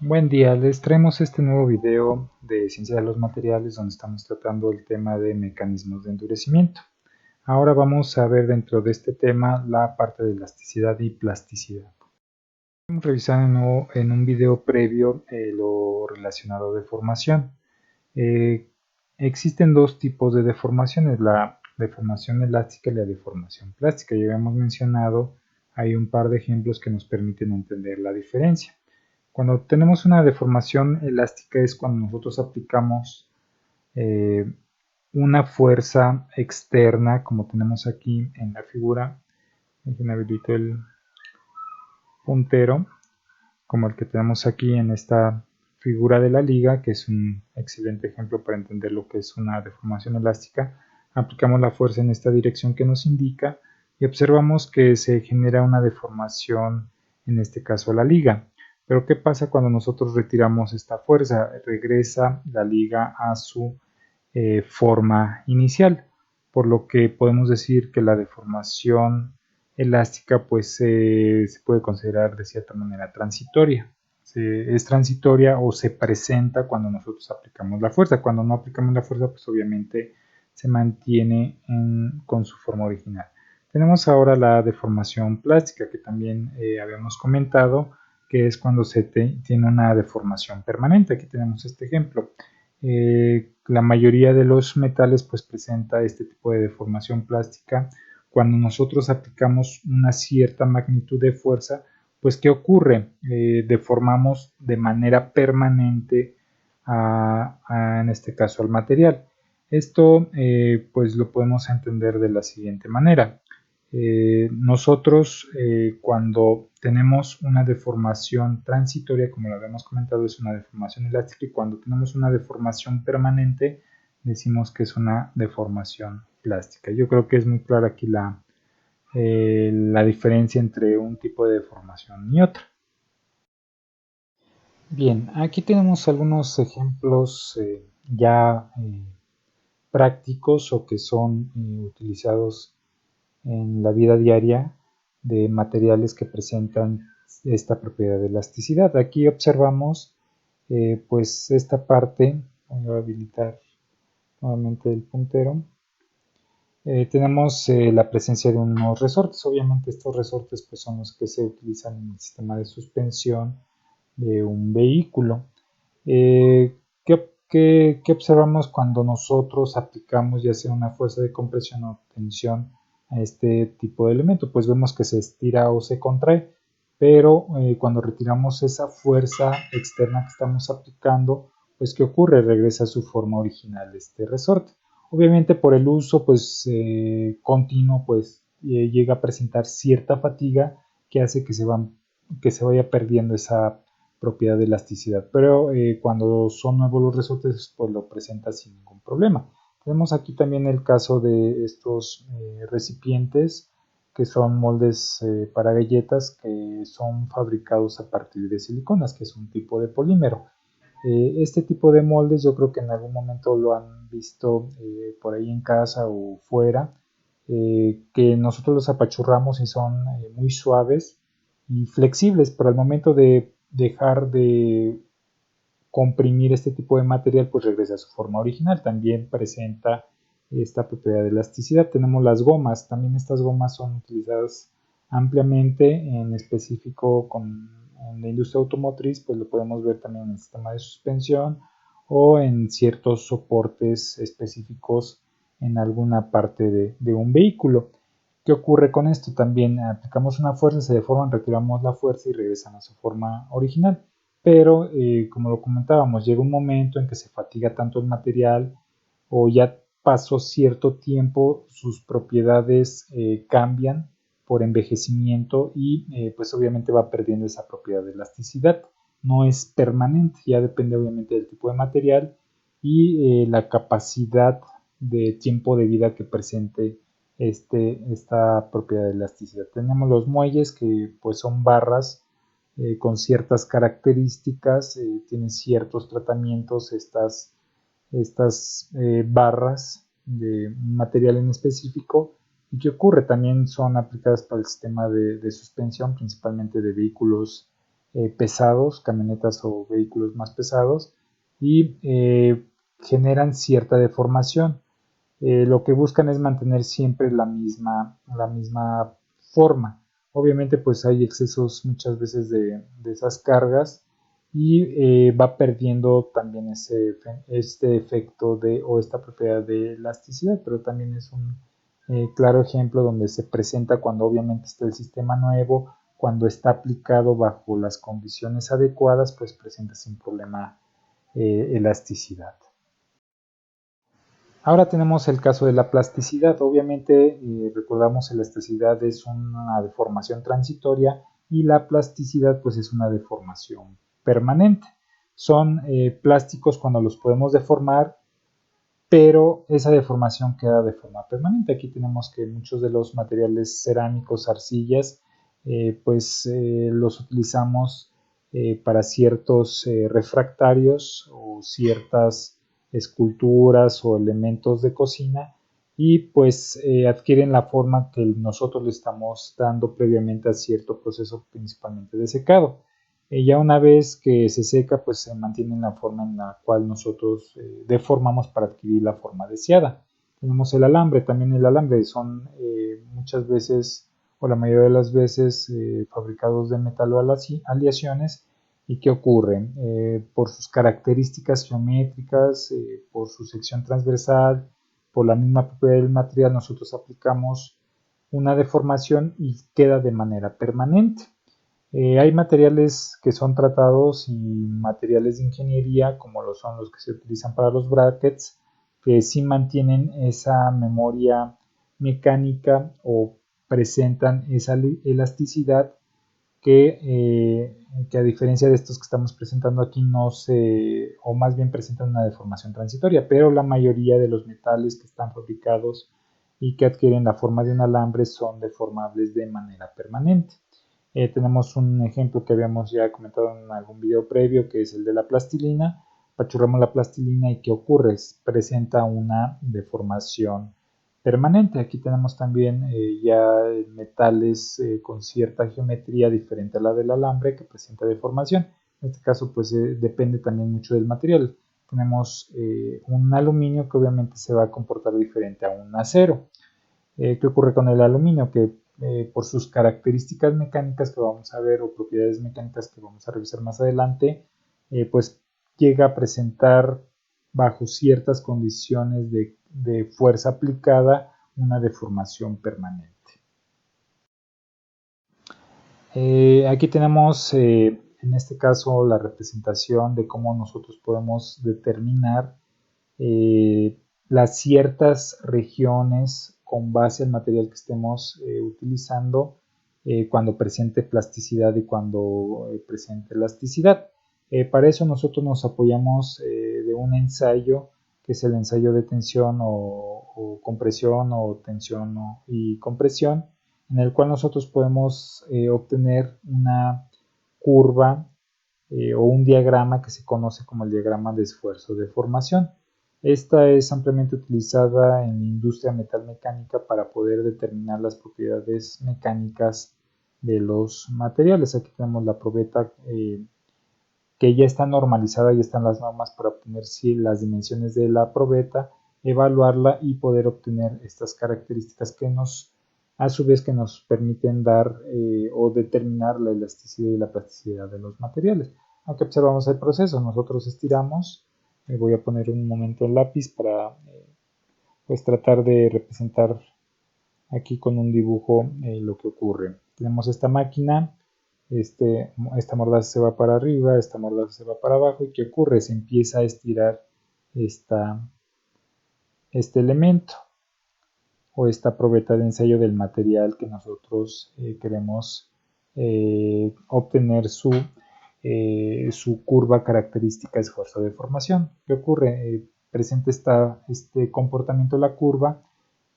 Buen día, les traemos este nuevo video de Ciencia de los Materiales donde estamos tratando el tema de mecanismos de endurecimiento. Ahora vamos a ver dentro de este tema la parte de elasticidad y plasticidad. Hemos revisado en un video previo lo relacionado a deformación. Existen dos tipos de deformaciones, la deformación elástica y la deformación plástica. Ya habíamos mencionado, hay un par de ejemplos que nos permiten entender la diferencia. Cuando tenemos una deformación elástica es cuando nosotros aplicamos eh, una fuerza externa, como tenemos aquí en la figura. Dejen habilito el puntero, como el que tenemos aquí en esta figura de la liga, que es un excelente ejemplo para entender lo que es una deformación elástica. Aplicamos la fuerza en esta dirección que nos indica y observamos que se genera una deformación, en este caso la liga. Pero ¿qué pasa cuando nosotros retiramos esta fuerza? Regresa la liga a su forma inicial, por lo que podemos decir que la deformación elástica pues se puede considerar de cierta manera transitoria. Es transitoria o se presenta cuando nosotros aplicamos la fuerza. Cuando no aplicamos la fuerza pues obviamente se mantiene con su forma original. Tenemos ahora la deformación plástica que también habíamos comentado, que es cuando tiene una deformación permanente. Aquí tenemos este ejemplo. La mayoría de los metales pues presenta este tipo de deformación plástica. Cuando nosotros aplicamos una cierta magnitud de fuerza, pues ¿qué ocurre? Deformamos de manera permanente en este caso al material. Esto pues lo podemos entender de la siguiente manera. Nosotros cuando tenemos una deformación transitoria, como lo habíamos comentado, es una deformación elástica, y cuando tenemos una deformación permanente, decimos que es una deformación plástica. Yo creo que es muy clara aquí la diferencia entre un tipo de deformación y otra. Bien, aquí tenemos algunos ejemplos ya prácticos o que son utilizados en la vida diaria de materiales que presentan esta propiedad de elasticidad. Aquí observamos pues esta parte, voy a habilitar nuevamente el puntero. Tenemos la presencia de unos resortes. Obviamente estos resortes pues, son los que se utilizan en el sistema de suspensión de un vehículo. ¿Qué observamos cuando nosotros aplicamos ya sea una fuerza de compresión o tensión a este tipo de elemento? Pues vemos que se estira o se contrae, pero cuando retiramos esa fuerza externa que estamos aplicando, pues ¿qué ocurre? Regresa a su forma original este resorte. Obviamente por el uso pues continuo pues llega a presentar cierta fatiga que hace que se vaya perdiendo esa propiedad de elasticidad, pero cuando son nuevos los resortes pues lo presenta sin ningún problema. Tenemos aquí también el caso de estos recipientes que son moldes para galletas que son fabricados a partir de siliconas, que es un tipo de polímero. Este tipo de moldes yo creo que en algún momento lo han visto por ahí en casa o fuera, que nosotros los apachurramos y son muy suaves y flexibles, pero al momento de dejar de comprimir este tipo de material, pues regresa a su forma original. También presenta esta propiedad de elasticidad. Tenemos las gomas, también estas gomas son utilizadas ampliamente, en específico en la industria automotriz, pues lo podemos ver también en el sistema de suspensión o en ciertos soportes específicos en alguna parte de un vehículo. ¿Qué ocurre con esto? También aplicamos una fuerza, se deforman, retiramos la fuerza y regresan a su forma original. Pero, como lo comentábamos, llega un momento en que se fatiga tanto el material o ya pasó cierto tiempo, sus propiedades cambian por envejecimiento y pues obviamente va perdiendo esa propiedad de elasticidad. No es permanente, ya depende obviamente del tipo de material y la capacidad de tiempo de vida que presente esta propiedad de elasticidad. Tenemos los muelles que pues son barras con ciertas características, tienen ciertos tratamientos estas barras de un material en específico. ¿Y qué ocurre? También son aplicadas para el sistema de suspensión, principalmente de vehículos pesados, camionetas o vehículos más pesados, y generan cierta deformación. Lo que buscan es mantener siempre la misma forma. Obviamente pues hay excesos muchas veces de esas cargas y va perdiendo también este efecto o esta propiedad de elasticidad, pero también es un claro ejemplo donde se presenta cuando obviamente está el sistema nuevo, cuando está aplicado bajo las condiciones adecuadas, pues presenta sin problema elasticidad. Ahora tenemos el caso de la plasticidad. Obviamente, recordamos elasticidad es una deformación transitoria y la plasticidad pues es una deformación permanente. Son plásticos cuando los podemos deformar, pero esa deformación queda de forma permanente. Aquí tenemos que muchos de los materiales cerámicos, arcillas, los utilizamos para ciertos refractarios o ciertas esculturas o elementos de cocina y pues adquieren la forma que nosotros le estamos dando previamente a cierto proceso principalmente de secado. Ya una vez que se seca, pues se mantiene en la forma en la cual nosotros deformamos para adquirir la forma deseada. Tenemos el alambre, también el alambre son muchas veces o la mayoría de las veces fabricados de metal o aleaciones. ¿Y qué ocurre? Por sus características geométricas, por su sección transversal, por la misma propiedad del material, nosotros aplicamos una deformación y queda de manera permanente. Hay materiales que son tratados y materiales de ingeniería, como lo son los que se utilizan para los brackets, que sí mantienen esa memoria mecánica o presentan esa elasticidad que a diferencia de estos que estamos presentando aquí no se, o más bien presentan una deformación transitoria, pero la mayoría de los metales que están fabricados y que adquieren la forma de un alambre son deformables de manera permanente. Tenemos un ejemplo que habíamos ya comentado en algún video previo, que es el de la plastilina. Apachurramos la plastilina y ¿qué ocurre? Presenta una deformación permanente. Aquí tenemos también ya metales con cierta geometría diferente a la del alambre que presenta deformación. En este caso pues depende también mucho del material. Tenemos un aluminio que obviamente se va a comportar diferente a un acero. ¿Qué ocurre con el aluminio? Que por sus características mecánicas que vamos a ver o propiedades mecánicas que vamos a revisar más adelante, pues llega a presentar bajo ciertas condiciones de fuerza aplicada una deformación permanente. Aquí tenemos en este caso la representación de cómo nosotros podemos determinar eh, las ciertas regiones con base al material que estemos utilizando cuando presente plasticidad y cuando presente elasticidad. Para eso nosotros nos apoyamos de un ensayo que es el ensayo de tensión o compresión o tensión y compresión, en el cual nosotros podemos obtener una curva o un diagrama que se conoce como el diagrama de esfuerzo de formación. Esta es ampliamente utilizada en la industria metalmecánica para poder determinar las propiedades mecánicas de los materiales. Aquí tenemos la probeta que ya está normalizada, ya están las normas para obtener las dimensiones de la probeta, evaluarla y poder obtener estas características que a su vez que nos permiten dar o determinar la elasticidad y la plasticidad de los materiales. Aquí observamos el proceso, nosotros estiramos, voy a poner un momento el lápiz para pues tratar de representar aquí con un dibujo lo que ocurre. Tenemos esta máquina, esta mordaza se va para arriba, esta mordaza se va para abajo y ¿qué ocurre? Se empieza a estirar esta, este elemento o esta probeta de ensayo del material que nosotros queremos obtener su curva característica de esfuerzo de formación. ¿Qué ocurre? Presenta este comportamiento de la curva.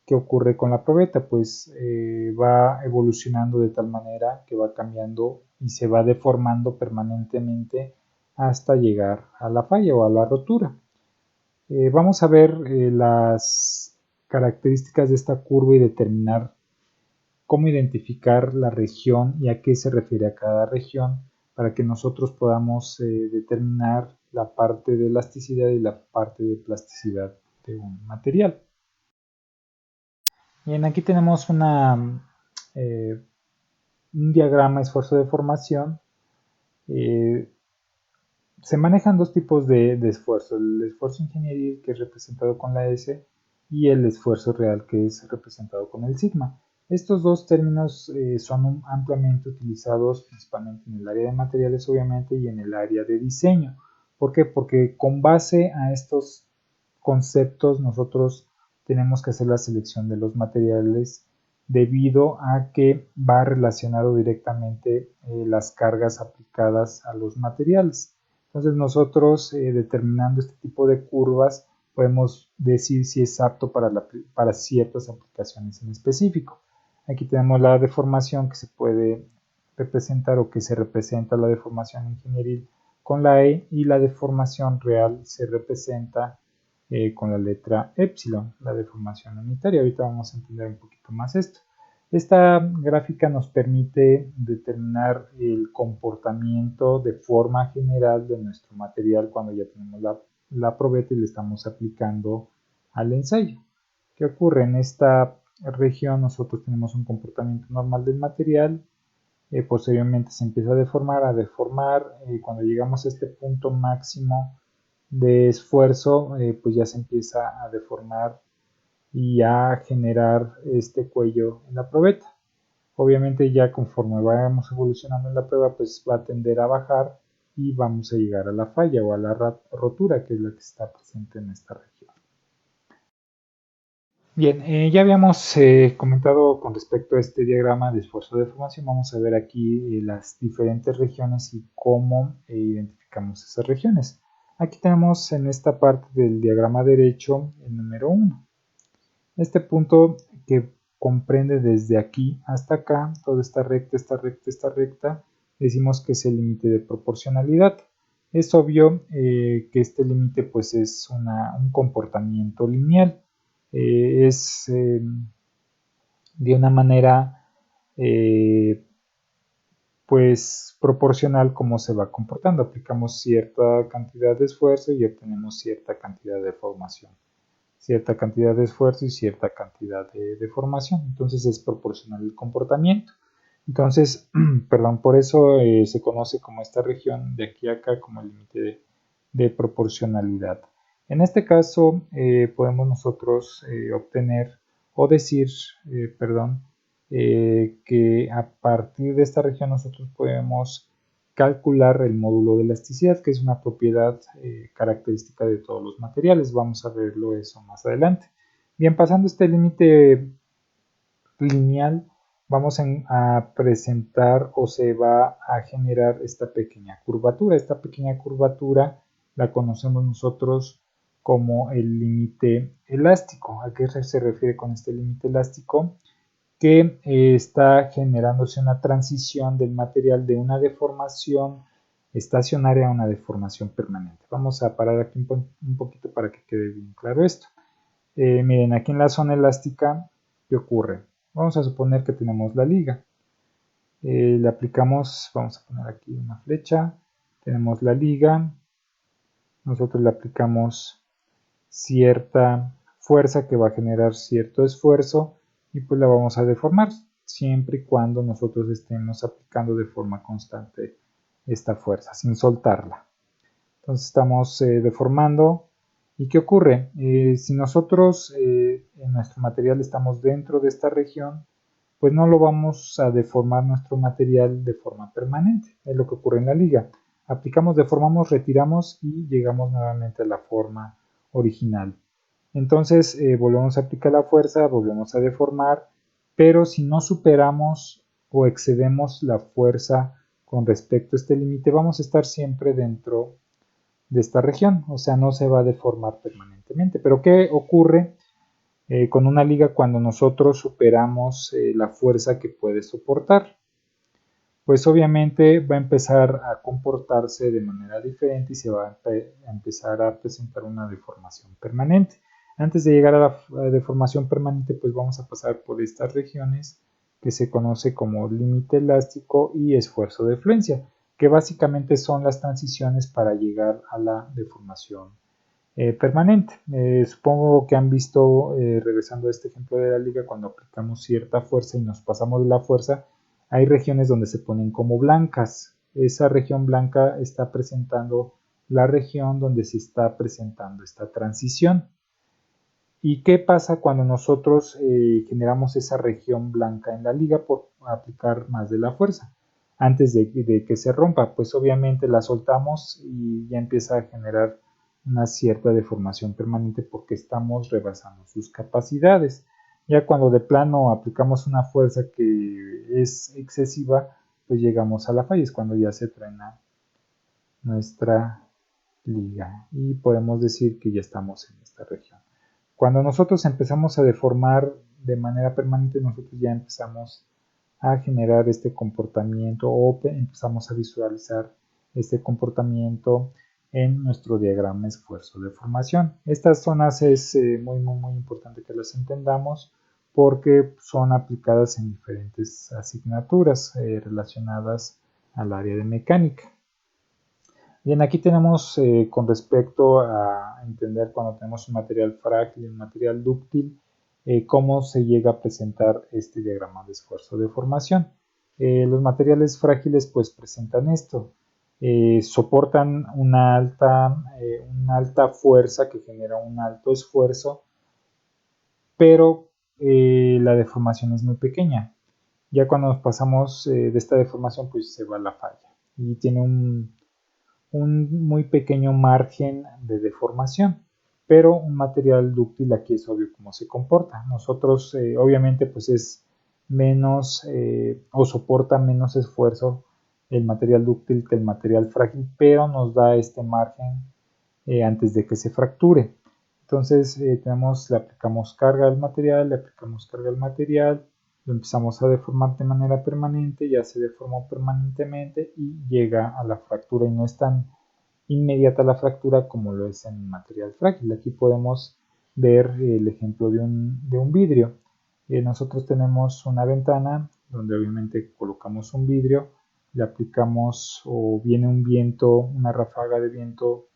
¿Qué ocurre con la probeta? Pues va evolucionando de tal manera que va cambiando y se va deformando permanentemente hasta llegar a la falla o a la rotura. Vamos a ver las características de esta curva y determinar cómo identificar la región y a qué se refiere a cada región para que nosotros podamos determinar la parte de elasticidad y la parte de plasticidad de un material. Bien, aquí tenemos un diagrama de esfuerzo de formación. Se manejan dos tipos de esfuerzo, el esfuerzo ingenieril, que es representado con la S, y el esfuerzo real, que es representado con el sigma. Estos dos términos son ampliamente utilizados principalmente en el área de materiales, obviamente, y en el área de diseño. ¿Por qué? Porque con base a estos conceptos nosotros tenemos que hacer la selección de los materiales debido a que va relacionado directamente las cargas aplicadas a los materiales. Entonces nosotros determinando este tipo de curvas podemos decir si es apto para ciertas aplicaciones en específico. Aquí tenemos la deformación que se puede representar o que se representa la deformación ingenieril con la E, y la deformación real se representa con la letra epsilon, la deformación unitaria. Ahorita vamos a entender un poquito más esto. Esta gráfica nos permite determinar el comportamiento de forma general de nuestro material cuando ya tenemos la probeta y le estamos aplicando al ensayo. ¿Qué ocurre? En esta región nosotros tenemos un comportamiento normal del material, posteriormente se empieza a deformar, cuando llegamos a este punto máximo de esfuerzo, pues ya se empieza a deformar y a generar este cuello en la probeta. Obviamente ya conforme vayamos evolucionando en la prueba, pues va a tender a bajar y vamos a llegar a la falla o a la rotura, que es la que está presente en esta región. Bien, ya habíamos comentado con respecto a este diagrama de esfuerzo de deformación. Vamos a ver aquí las diferentes regiones y cómo identificamos esas regiones. Aquí tenemos en esta parte del diagrama derecho el número 1. Este punto que comprende desde aquí hasta acá, toda esta recta, esta recta, esta recta, decimos que es el límite de proporcionalidad. Es obvio que este límite pues es un comportamiento lineal. Es de una manera pues proporcional como se va comportando. Aplicamos cierta cantidad de esfuerzo y obtenemos cierta cantidad de deformación. Cierta cantidad de esfuerzo y cierta cantidad de deformación. Entonces es proporcional el comportamiento. Entonces, perdón, por eso se conoce como esta región de aquí a acá como el límite de proporcionalidad. En este caso podemos nosotros obtener o decir, perdón, que a partir de esta región nosotros podemos calcular el módulo de elasticidad, que es una propiedad característica de todos los materiales. Vamos a verlo eso más adelante. Bien, pasando este límite lineal, vamos a presentar o se va a generar esta pequeña curvatura. Esta pequeña curvatura la conocemos nosotros como el límite elástico. ¿A qué se refiere con este límite elástico? Que está generándose una transición del material de una deformación estacionaria a una deformación permanente. Vamos a parar aquí un poquito para que quede bien claro esto. Miren, aquí en la zona elástica, ¿qué ocurre? Vamos a suponer que tenemos la liga. Le aplicamos, vamos a poner aquí una flecha, tenemos la liga, nosotros le aplicamos cierta fuerza que va a generar cierto esfuerzo y pues la vamos a deformar siempre y cuando nosotros estemos aplicando de forma constante esta fuerza sin soltarla. Entonces estamos deformando. ¿Y qué ocurre? Si nosotros en nuestro material estamos dentro de esta región, pues no lo vamos a deformar nuestro material de forma permanente. Es lo que ocurre en la liga. Aplicamos, deformamos, retiramos y llegamos nuevamente a la forma original. Entonces volvemos a aplicar la fuerza, volvemos a deformar, pero si no superamos o excedemos la fuerza con respecto a este límite, vamos a estar siempre dentro de esta región, o sea, no se va a deformar permanentemente. Pero ¿qué ocurre con una liga cuando nosotros superamos la fuerza que puede soportar? Pues obviamente va a empezar a comportarse de manera diferente y se va a empezar a presentar una deformación permanente. Antes de llegar a la deformación permanente, pues vamos a pasar por estas regiones que se conoce como límite elástico y esfuerzo de fluencia, que básicamente son las transiciones para llegar a la deformación permanente. Supongo que han visto, regresando a este ejemplo de la liga, cuando aplicamos cierta fuerza y nos pasamos de la fuerza, hay regiones donde se ponen como blancas. Esa región blanca está presentando la región donde se está presentando esta transición. ¿Y qué pasa cuando nosotros generamos esa región blanca en la liga por aplicar más de la fuerza? Antes de que se rompa, pues obviamente la soltamos y ya empieza a generar una cierta deformación permanente porque estamos rebasando sus capacidades. Ya cuando de plano aplicamos una fuerza que es excesiva, pues llegamos a la falla, es cuando ya se truena nuestra liga y podemos decir que ya estamos en esta región. Cuando nosotros empezamos a deformar de manera permanente, nosotros ya empezamos a generar este comportamiento o empezamos a visualizar este comportamiento en nuestro diagrama esfuerzo-deformación. Estas zonas es muy importante que las entendamos porque son aplicadas en diferentes asignaturas relacionadas al área de mecánica. Bien, aquí tenemos con respecto a entender cuando tenemos un material frágil y un material dúctil, cómo se llega a presentar este diagrama de esfuerzo-deformación. Los materiales frágiles pues presentan esto, soportan una alta fuerza que genera un alto esfuerzo, pero la deformación es muy pequeña. Ya cuando nos pasamos de esta deformación pues se va la falla y tiene un muy pequeño margen de deformación, pero un material dúctil aquí es obvio cómo se comporta. Nosotros obviamente pues es menos o soporta menos esfuerzo el material dúctil que el material frágil, pero nos da este margen antes de que se fracture. Entonces le aplicamos carga al material, lo empezamos a deformar de manera permanente, ya se deformó permanentemente y llega a la fractura y no es tan inmediata la fractura como lo es en el material frágil. Aquí podemos ver el ejemplo de un vidrio. Nosotros tenemos una ventana donde obviamente colocamos un vidrio, le aplicamos o viene un viento, una ráfaga de viento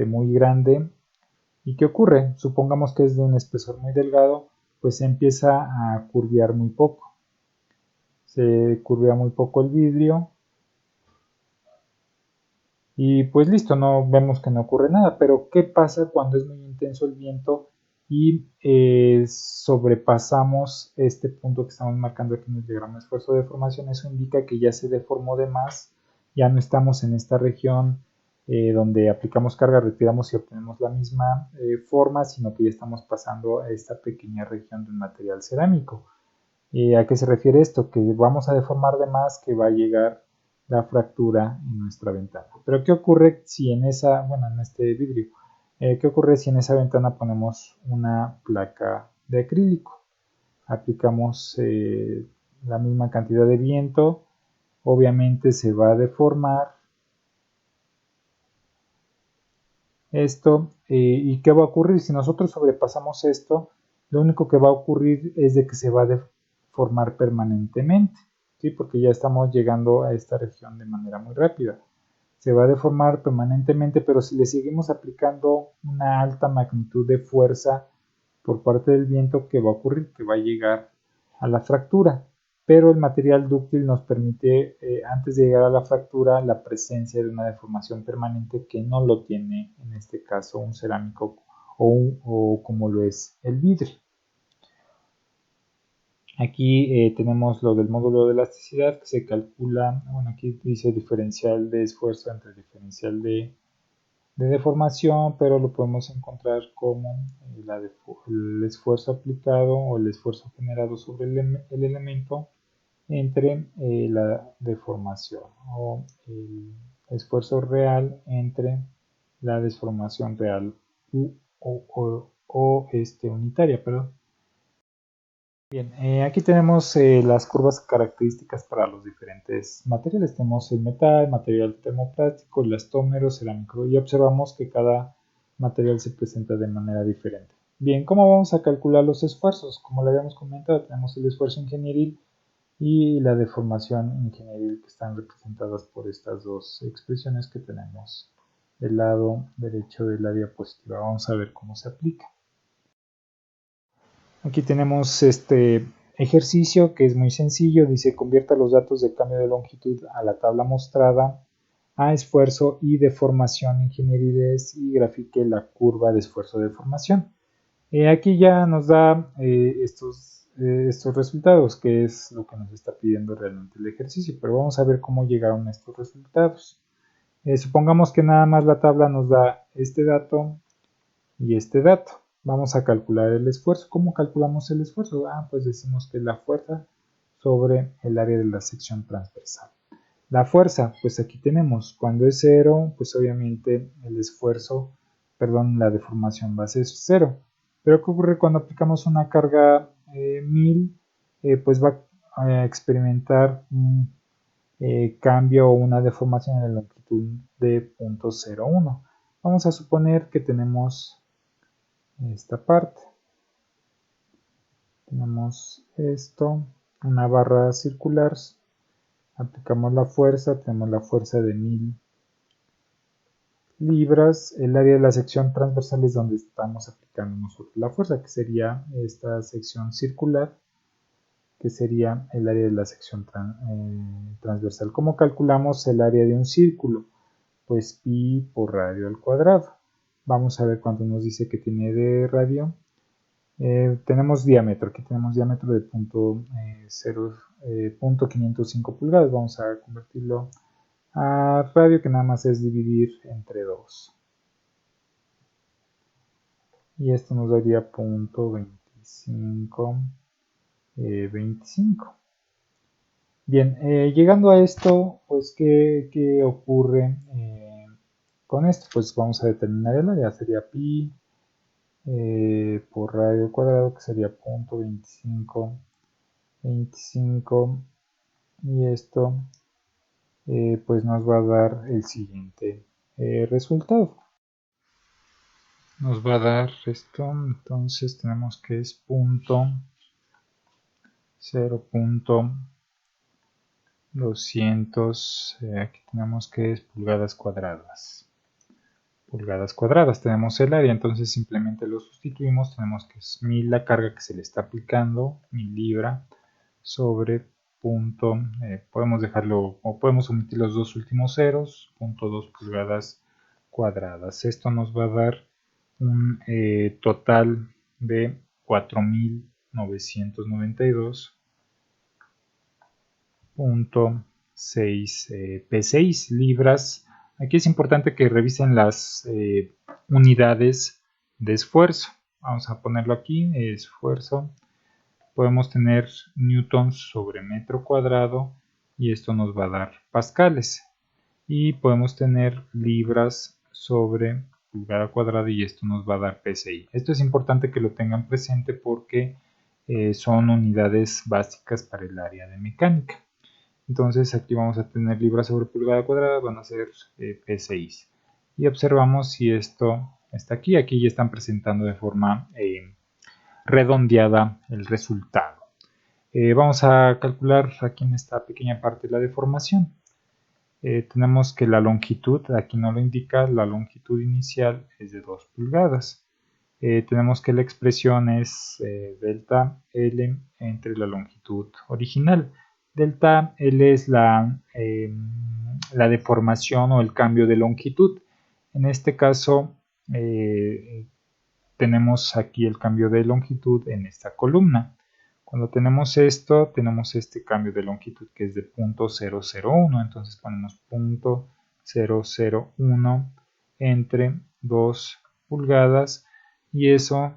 muy grande. ¿Y qué ocurre? Supongamos que es de un espesor muy delgado, pues se empieza a curvear muy poco. Se curvea muy poco el vidrio y pues listo, no vemos que no ocurre nada. Pero ¿qué pasa cuando es muy intenso el viento y sobrepasamos este punto que estamos marcando aquí en el diagrama de esfuerzo de deformación? Eso indica que ya se deformó de más, ya no estamos en esta región donde aplicamos carga, retiramos y obtenemos la misma forma, sino que ya estamos pasando a esta pequeña región del material cerámico. ¿A qué se refiere esto? Que vamos a deformar de más, que va a llegar la fractura en nuestra ventana. Pero ¿qué ocurre si en en este vidrio, qué ocurre si en esa ventana ponemos una placa de acrílico? Aplicamos la misma cantidad de viento, obviamente se va a deformar esto. ¿Y qué va a ocurrir? Si nosotros sobrepasamos esto, lo único que va a ocurrir es de que se va a deformar permanentemente, ¿sí? Porque ya estamos llegando a esta región de manera muy rápida. Se va a deformar permanentemente, pero si le seguimos aplicando una alta magnitud de fuerza por parte del viento, ¿qué va a ocurrir? Que va a llegar a la fractura. Pero el material dúctil nos permite, antes de llegar a la fractura, la presencia de una deformación permanente que no lo tiene, en este caso, un cerámico o como lo es el vidrio. Aquí tenemos lo del módulo de elasticidad que se calcula, bueno, aquí dice diferencial de esfuerzo entre diferencial de deformación, pero lo podemos encontrar como el esfuerzo aplicado o el esfuerzo generado sobre el elemento entre la deformación o el esfuerzo real entre la deformación real unitaria, perdón. Bien, aquí tenemos las curvas características para los diferentes materiales. Tenemos el metal, material termoplástico, elastómero, cerámico y observamos que cada material se presenta de manera diferente. Bien, ¿cómo vamos a calcular los esfuerzos? Como le habíamos comentado, tenemos el esfuerzo ingenieril y la deformación ingenieril, que están representadas por estas dos expresiones que tenemos del lado derecho de la diapositiva. Vamos a ver cómo se aplica. Aquí tenemos este ejercicio que es muy sencillo. Dice: convierta los datos de cambio de longitud a la tabla mostrada a esfuerzo y deformación ingenieriles y grafique la curva de esfuerzo-deformación. Aquí ya nos da estos resultados, que es lo que nos está pidiendo realmente el ejercicio, pero vamos a ver cómo llegaron a estos resultados. Supongamos que nada más la tabla nos da este dato y este dato. Vamos a calcular el esfuerzo. ¿Cómo calculamos el esfuerzo? Pues decimos que es la fuerza sobre el área de la sección transversal. La fuerza, pues aquí tenemos, cuando es 0, pues obviamente el esfuerzo, la deformación va a ser 0. Pero ¿qué ocurre cuando aplicamos una carga 1000? Pues va a experimentar un cambio o una deformación en la longitud de 0.01. Vamos a suponer que tenemos esta parte. Tenemos esto, una barra circular. Aplicamos la fuerza, tenemos la fuerza de 1000 libras. El área de la sección transversal es donde estamos aplicando nosotros la fuerza, que sería esta sección circular, que sería el área de la sección transversal. ¿Cómo calculamos el área de un círculo? Pues pi por radio al cuadrado. Vamos a ver cuánto nos dice que tiene de radio. Tenemos diámetro, aquí tenemos diámetro de 0.505 pulgadas. Vamos a convertirlo a radio, que nada más es dividir entre 2. Y esto nos daría 0.2525. Bien, llegando a esto, pues ¿qué ocurre con esto? Pues vamos a determinar el área. Sería pi por radio al cuadrado, que sería 0.2525, y esto pues nos va a dar el siguiente resultado. Nos va a dar esto, entonces tenemos que es 0.200, aquí tenemos que es pulgadas cuadradas. Pulgadas cuadradas, tenemos el área, entonces simplemente lo sustituimos. Tenemos que es 1000 la carga que se le está aplicando, 1000 libra, sobre punto, podemos dejarlo, o podemos omitir los dos últimos ceros, 0.2 pulgadas cuadradas. Esto nos va a dar un total de 4992.6 P6 libras. Aquí es importante que revisen las unidades de esfuerzo. Vamos a ponerlo aquí, esfuerzo. Podemos tener newtons sobre metro cuadrado, y esto nos va a dar pascales. Y podemos tener libras sobre pulgada cuadrada, y esto nos va a dar PSI. Esto es importante que lo tengan presente porque son unidades básicas para el área de mecánica. Entonces aquí vamos a tener libras sobre pulgada cuadrada, van a ser PSI. Y observamos si esto está aquí. Aquí ya están presentando de forma redondeada el resultado. Vamos a calcular aquí en esta pequeña parte la deformación. Tenemos que la longitud, aquí no lo indica, la longitud inicial es de 2 pulgadas. Tenemos que la expresión es delta L entre la longitud original. Delta L es la deformación o el cambio de longitud. En este caso tenemos aquí el cambio de longitud en esta columna. Cuando tenemos esto, tenemos este cambio de longitud que es de 0.001, entonces ponemos 0.001 entre 2 pulgadas, y eso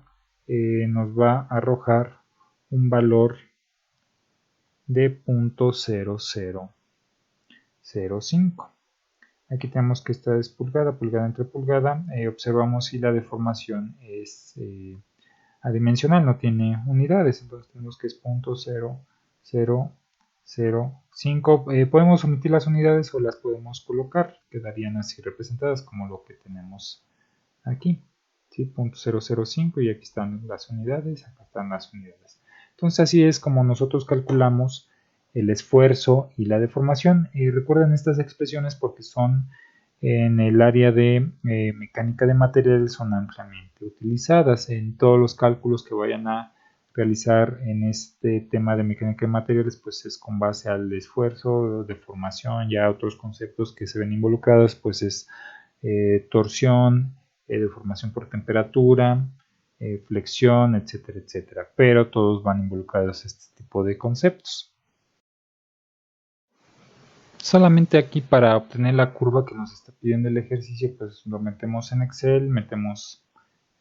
nos va a arrojar un valor de 0.0005. Aquí tenemos que esta es pulgada, pulgada entre pulgada. Observamos si la deformación es adimensional, no tiene unidades, entonces tenemos que es 0.0005. Podemos omitir las unidades o las podemos colocar, quedarían así representadas como lo que tenemos aquí, ¿sí? 0.005, y aquí están las unidades, acá están las unidades. Entonces así es como nosotros calculamos el esfuerzo y la deformación. Y recuerden estas expresiones porque son en el área de mecánica de materiales, son ampliamente utilizadas en todos los cálculos que vayan a realizar en este tema de mecánica de materiales, pues es con base al esfuerzo, deformación, ya otros conceptos que se ven involucrados, pues es torsión, deformación por temperatura, flexión, etcétera, etcétera. Pero todos van involucrados a este tipo de conceptos. Solamente aquí para obtener la curva que nos está pidiendo el ejercicio, pues lo metemos en Excel, metemos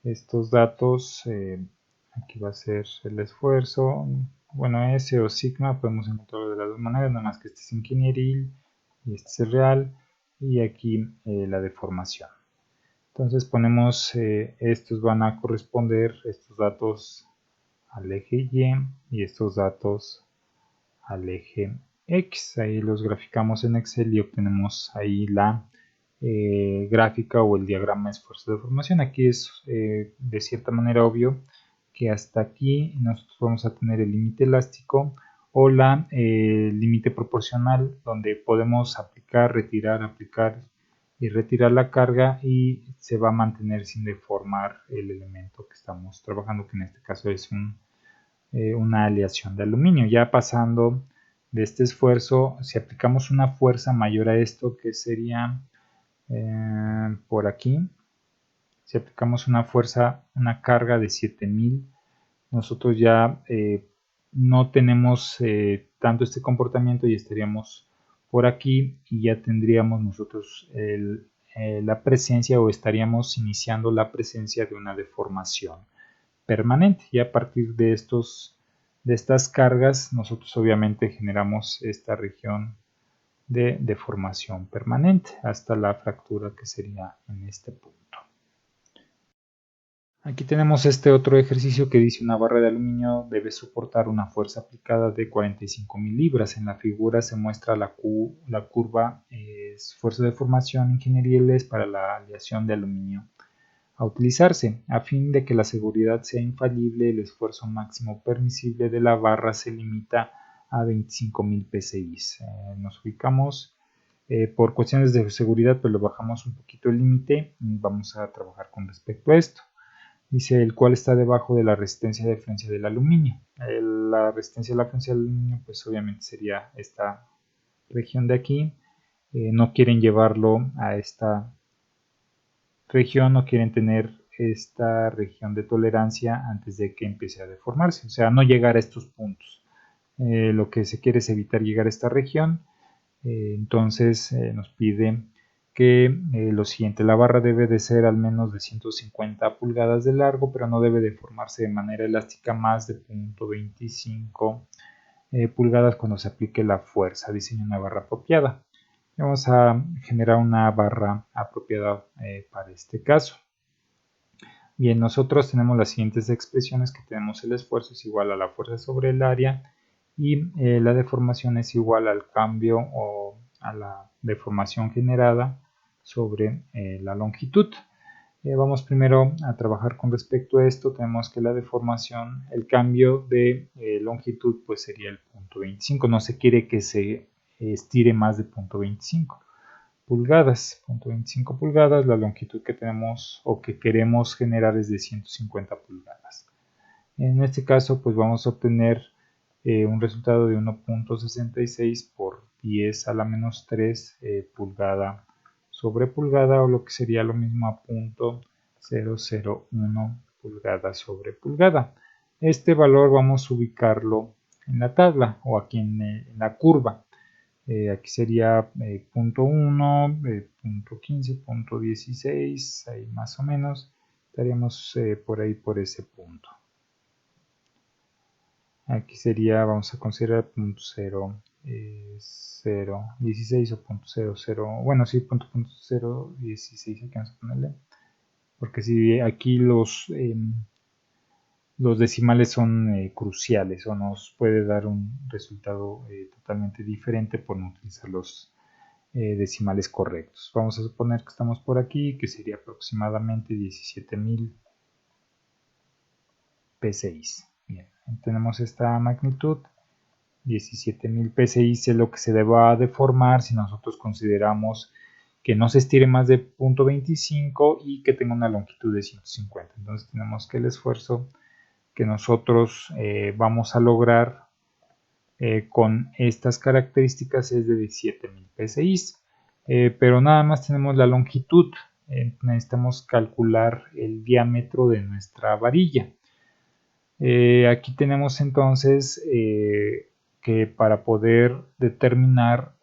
estos datos, aquí va a ser el esfuerzo, bueno, S o sigma, podemos encontrarlo de las dos maneras, nada más que este es ingenieril y este es el real, y aquí la deformación. Entonces ponemos, estos van a corresponder, estos datos al eje Y y estos datos al eje X. Ahí los graficamos en Excel y obtenemos ahí la gráfica o el diagrama de esfuerzo de deformación. Aquí es de cierta manera obvio que hasta aquí nosotros vamos a tener el límite elástico o la límite proporcional, donde podemos aplicar, retirar, aplicar y retirar la carga y se va a mantener sin deformar el elemento que estamos trabajando, que en este caso es una aleación de aluminio. Ya pasando de este esfuerzo, si aplicamos una fuerza mayor a esto, que sería por aquí, si aplicamos una fuerza, una carga de 7000, nosotros ya no tenemos tanto este comportamiento y estaríamos por aquí y ya tendríamos nosotros la presencia o estaríamos iniciando la presencia de una deformación permanente. Y a partir de estas cargas, nosotros obviamente generamos esta región de deformación permanente hasta la fractura que sería en este punto. Aquí tenemos este otro ejercicio que dice una barra de aluminio debe soportar una fuerza aplicada de 45.000 libras. En la figura se muestra la curva esfuerzo de formación ingenieriles para la aleación de aluminio a utilizarse. A fin de que la seguridad sea infalible, el esfuerzo máximo permisible de la barra se limita a 25.000 psi. Nos ubicamos por cuestiones de seguridad, pues lo bajamos un poquito el límite y vamos a trabajar con respecto a esto. Dice el cual está debajo de la resistencia de referencia del aluminio. La resistencia de la referencia del aluminio, pues obviamente sería esta región de aquí. No quieren llevarlo a esta región, no quieren tener esta región de tolerancia antes de que empiece a deformarse, o sea, no llegar a estos puntos. Lo que se quiere es evitar llegar a esta región, entonces nos pide que lo siguiente, la barra debe de ser al menos de 150 pulgadas de largo, pero no debe deformarse de manera elástica más de 0.25 pulgadas cuando se aplique la fuerza. Diseña una barra apropiada. Vamos a generar una barra apropiada para este caso. Bien, nosotros tenemos las siguientes expresiones, que tenemos el esfuerzo es igual a la fuerza sobre el área y la deformación es igual al cambio o a la deformación generada sobre la longitud. Vamos primero a trabajar con respecto a esto. Tenemos que la deformación, el cambio de longitud, pues sería el punto 25. No se quiere que se estire más de 0.25 pulgadas. 0.25 pulgadas, la longitud que tenemos o que queremos generar es de 150 pulgadas. En este caso, pues vamos a obtener un resultado de 1.66 por 10 a la menos 3 pulgada sobre pulgada, o lo que sería lo mismo a 0.001 pulgada sobre pulgada. Este valor vamos a ubicarlo en la tabla o aquí en la curva. Aquí sería punto 1, punto 15, punto 16, ahí más o menos estaríamos por ahí por ese punto. Aquí sería, vamos a considerar punto 0, 0, 16 o punto 0, 0, bueno, sí, punto 0, 16, aquí vamos a ponerle, porque si aquí los decimales son cruciales o nos puede dar un resultado totalmente diferente por no utilizar los decimales correctos. Vamos a suponer que estamos por aquí, que sería aproximadamente 17.000 P6. Bien, tenemos esta magnitud 17.000 psi es lo que se deba deformar si nosotros consideramos que no se estire más de 0.25 y que tenga una longitud de 150. Entonces tenemos que el esfuerzo que nosotros vamos a lograr con estas características es de 17.000 psi. Pero nada más tenemos la longitud. Necesitamos calcular el diámetro de nuestra varilla. Aquí tenemos entonces que para poder determinar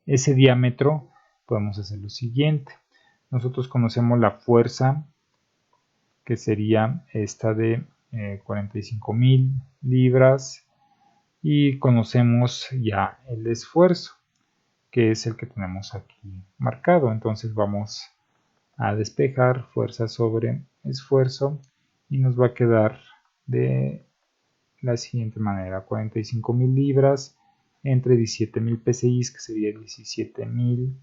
ese diámetro podemos hacer lo siguiente. Nosotros conocemos la fuerza, que sería esta de 45.000 libras, y conocemos ya el esfuerzo, que es el que tenemos aquí marcado. Entonces vamos a despejar fuerza sobre esfuerzo y nos va a quedar de la siguiente manera: 45.000 libras entre 17.000 psi, que sería 17.000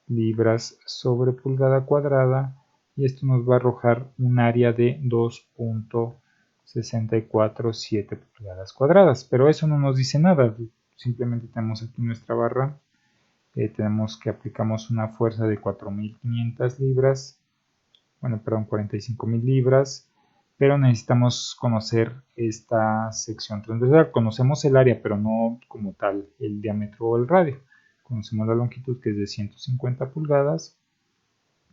libras sobre pulgada cuadrada, y esto nos va a arrojar un área de 2.647 pulgadas cuadradas. Pero eso no nos dice nada, simplemente tenemos aquí nuestra barra. Tenemos que aplicamos una fuerza de 4.500 libras, bueno, perdón, 45.000 libras, pero necesitamos conocer esta sección transversal. Conocemos el área, pero no como tal el diámetro o el radio. Conocemos la longitud, que es de 150 pulgadas,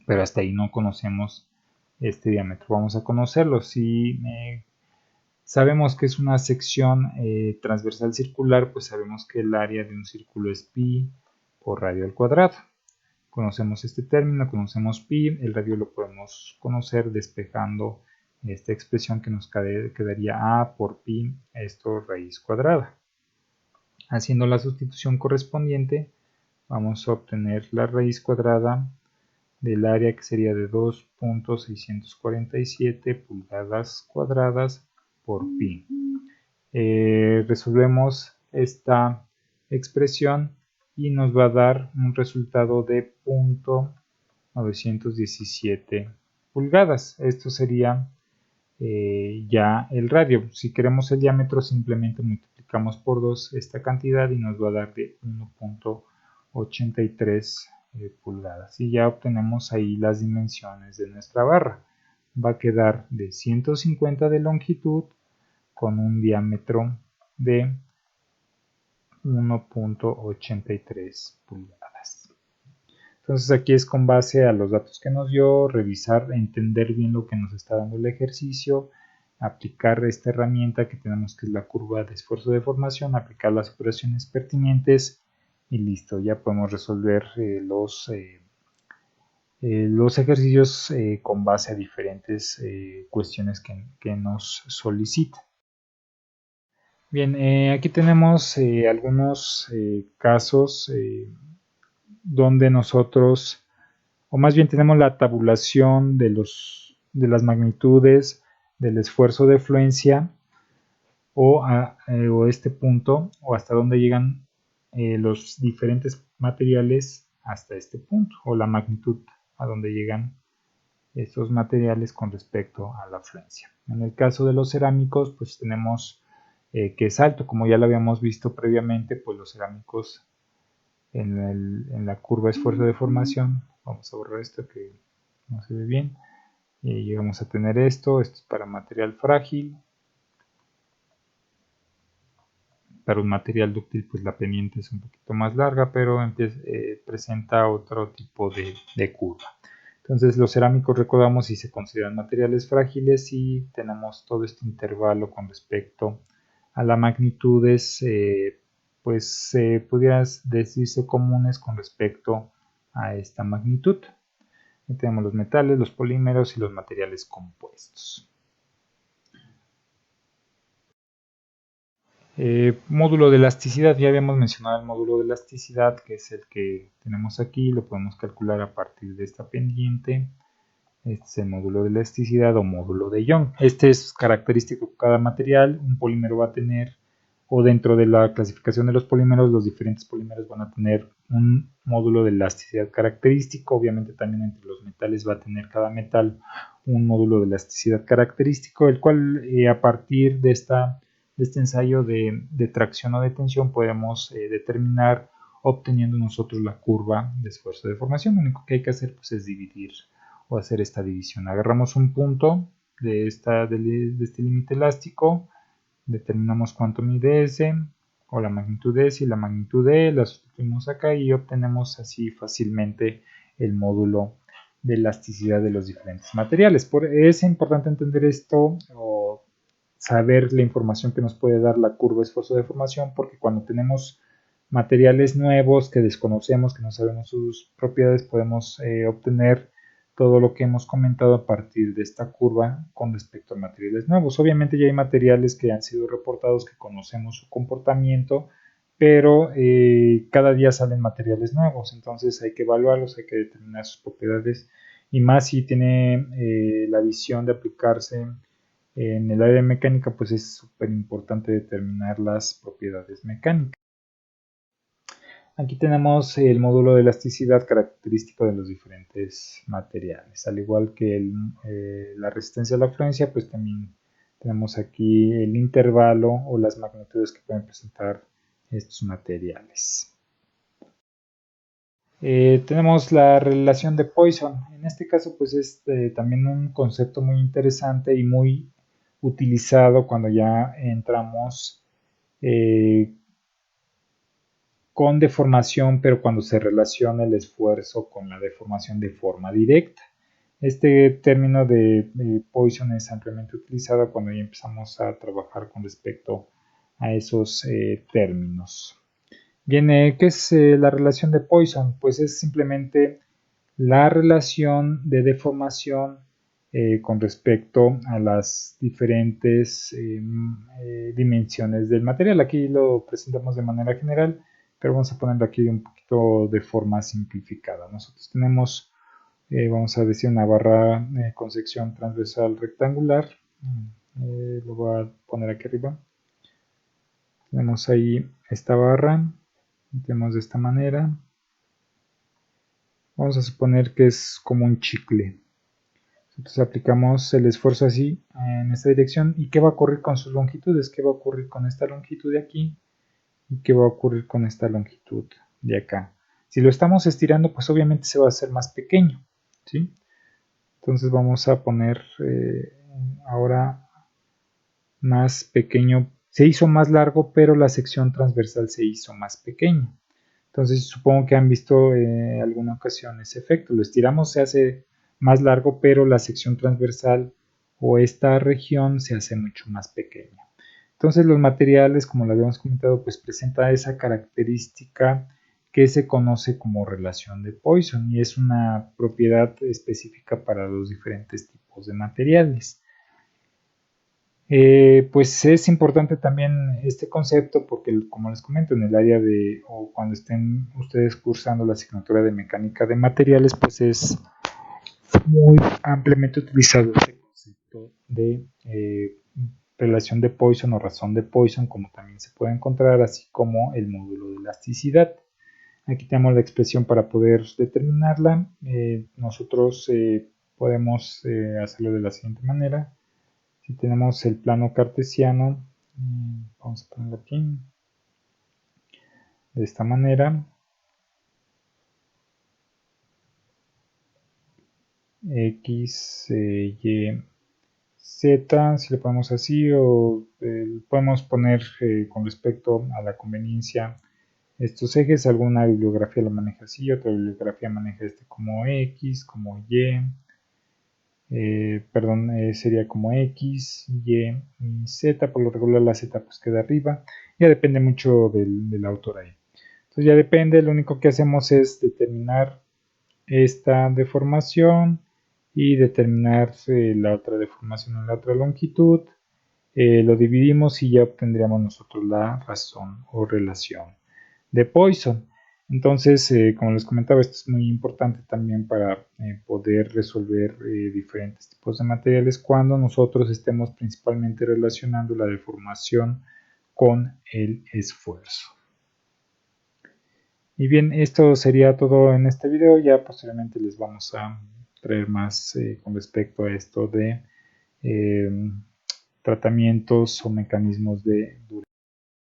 pero hasta ahí no conocemos este diámetro. Vamos a conocerlo. Si sabemos que es una sección transversal circular, pues sabemos que el área de un círculo es pi por radio al cuadrado. Conocemos este término, conocemos pi, el radio lo podemos conocer despejando esta expresión, que nos quedaría a por pi, esto raíz cuadrada. Haciendo la sustitución correspondiente, vamos a obtener la raíz cuadrada del área, que sería de 2.647 pulgadas cuadradas por pi. Resolvemos esta expresión y nos va a dar un resultado de 0.917 pulgadas. Esto sería ya el radio. Si queremos el diámetro, simplemente multiplicamos por 2 esta cantidad y nos va a dar de 1.83 pulgadas. Y ya obtenemos ahí las dimensiones de nuestra barra. Va a quedar de 150 de longitud con un diámetro de 1.83 pulgadas. Entonces aquí es con base a los datos que nos dio, revisar, entender bien lo que nos está dando el ejercicio, aplicar esta herramienta que tenemos, que es la curva de esfuerzo de formación, aplicar las operaciones pertinentes y listo, ya podemos resolver los ejercicios con base a diferentes cuestiones que nos solicitan. Bien, aquí tenemos algunos casos donde nosotros, o más bien tenemos la tabulación de las magnitudes del esfuerzo de fluencia, o este punto, o hasta dónde llegan los diferentes materiales hasta este punto, o la magnitud a donde llegan estos materiales con respecto a la fluencia. En el caso de los cerámicos, pues tenemos que es alto, como ya lo habíamos visto previamente, pues los cerámicos en la curva esfuerzo de formación, vamos a borrar esto que no se ve bien, y llegamos a tener esto es para material frágil. Para un material dúctil, pues la pendiente es un poquito más larga, pero presenta otro tipo de curva. Entonces los cerámicos, recordamos, si se consideran materiales frágiles, y tenemos todo este intervalo con respecto a las magnitudes, pues pudiera decirse comunes con respecto a esta magnitud. Y tenemos los metales, los polímeros y los materiales compuestos. Módulo de elasticidad, ya habíamos mencionado el módulo de elasticidad, que es el que tenemos aquí, lo podemos calcular a partir de esta pendiente. Este es el módulo de elasticidad o módulo de Young. Este es característico de cada material. Un polímero va a tener, o dentro de la clasificación de los polímeros, los diferentes polímeros van a tener un módulo de elasticidad característico. Obviamente también entre los metales va a tener cada metal un módulo de elasticidad característico, el cual a partir de esta este ensayo de tracción o de tensión podemos determinar obteniendo nosotros la curva de esfuerzo de deformación. Lo único que hay que hacer pues, es dividir o hacer esta división. Agarramos un punto de este límite elástico, determinamos cuánto mide S o la magnitud de S y la magnitud de E, la sustituimos acá y obtenemos así fácilmente el módulo de elasticidad de los diferentes materiales. Es importante entender esto o saber la información que nos puede dar la curva de esfuerzo de deformación, porque cuando tenemos materiales nuevos que desconocemos, que no sabemos sus propiedades, podemos obtener todo lo que hemos comentado a partir de esta curva con respecto a materiales nuevos. Obviamente ya hay materiales que han sido reportados, que conocemos su comportamiento, pero cada día salen materiales nuevos, entonces hay que evaluarlos, hay que determinar sus propiedades, y más si tiene la visión de aplicarse en el área de mecánica, pues es súper importante determinar las propiedades mecánicas. Aquí tenemos el módulo de elasticidad característico de los diferentes materiales. Al igual que la resistencia a la fluencia, pues también tenemos aquí el intervalo o las magnitudes que pueden presentar estos materiales. Tenemos la relación de Poisson. En este caso, pues es también un concepto muy interesante y muy utilizado cuando ya entramos con deformación, pero cuando se relaciona el esfuerzo con la deformación de forma directa. Este término de Poisson es ampliamente utilizado cuando ya empezamos a trabajar con respecto a esos términos. Bien, ¿qué es la relación de Poisson? Pues es simplemente la relación de deformación con respecto a las diferentes dimensiones del material. Aquí lo presentamos de manera general, pero vamos a ponerlo aquí un poquito de forma simplificada. Nosotros tenemos, vamos a decir, una barra con sección transversal rectangular. Lo voy a poner aquí arriba. Tenemos ahí esta barra, tenemos de esta manera. Vamos a suponer que es como un chicle. Entonces aplicamos el esfuerzo así en esta dirección. ¿Y qué va a ocurrir con sus longitudes? ¿Qué va a ocurrir con esta longitud de aquí? ¿Y qué va a ocurrir con esta longitud de acá? Si lo estamos estirando, pues obviamente se va a hacer más pequeño, ¿sí? Entonces vamos a poner ahora más pequeño. Se hizo más largo, pero la sección transversal se hizo más pequeña. Entonces supongo que han visto alguna ocasión ese efecto. Lo estiramos, se hace más largo, pero la sección transversal o esta región se hace mucho más pequeña. Entonces los materiales, como lo habíamos comentado, pues presenta esa característica que se conoce como relación de Poisson y es una propiedad específica para los diferentes tipos de materiales. Pues es importante también este concepto porque, como les comento, en el área de, o cuando estén ustedes cursando la asignatura de mecánica de materiales, pues es muy ampliamente utilizado este concepto de relación de Poisson o razón de Poisson, como también se puede encontrar, así como el módulo de elasticidad. Aquí tenemos la expresión para poder determinarla. Nosotros podemos hacerlo de la siguiente manera. Si tenemos el plano cartesiano, vamos a ponerlo aquí, de esta manera. X, Y, Z, si lo ponemos así, o podemos poner con respecto a la conveniencia estos ejes. Alguna bibliografía lo maneja así, otra bibliografía maneja este como X, como Y, sería como X, Y y Z. Por lo regular la Z pues queda arriba, ya depende mucho del autor ahí. Entonces ya depende, lo único que hacemos es determinar esta deformación y determinar la otra deformación en la otra longitud. Lo dividimos y ya obtendríamos nosotros la razón o relación de Poisson. Entonces, como les comentaba, esto es muy importante también para poder resolver diferentes tipos de materiales cuando nosotros estemos principalmente relacionando la deformación con el esfuerzo. Y bien, esto sería todo en este video. Ya posteriormente les vamos a traer más con respecto a esto de tratamientos o mecanismos de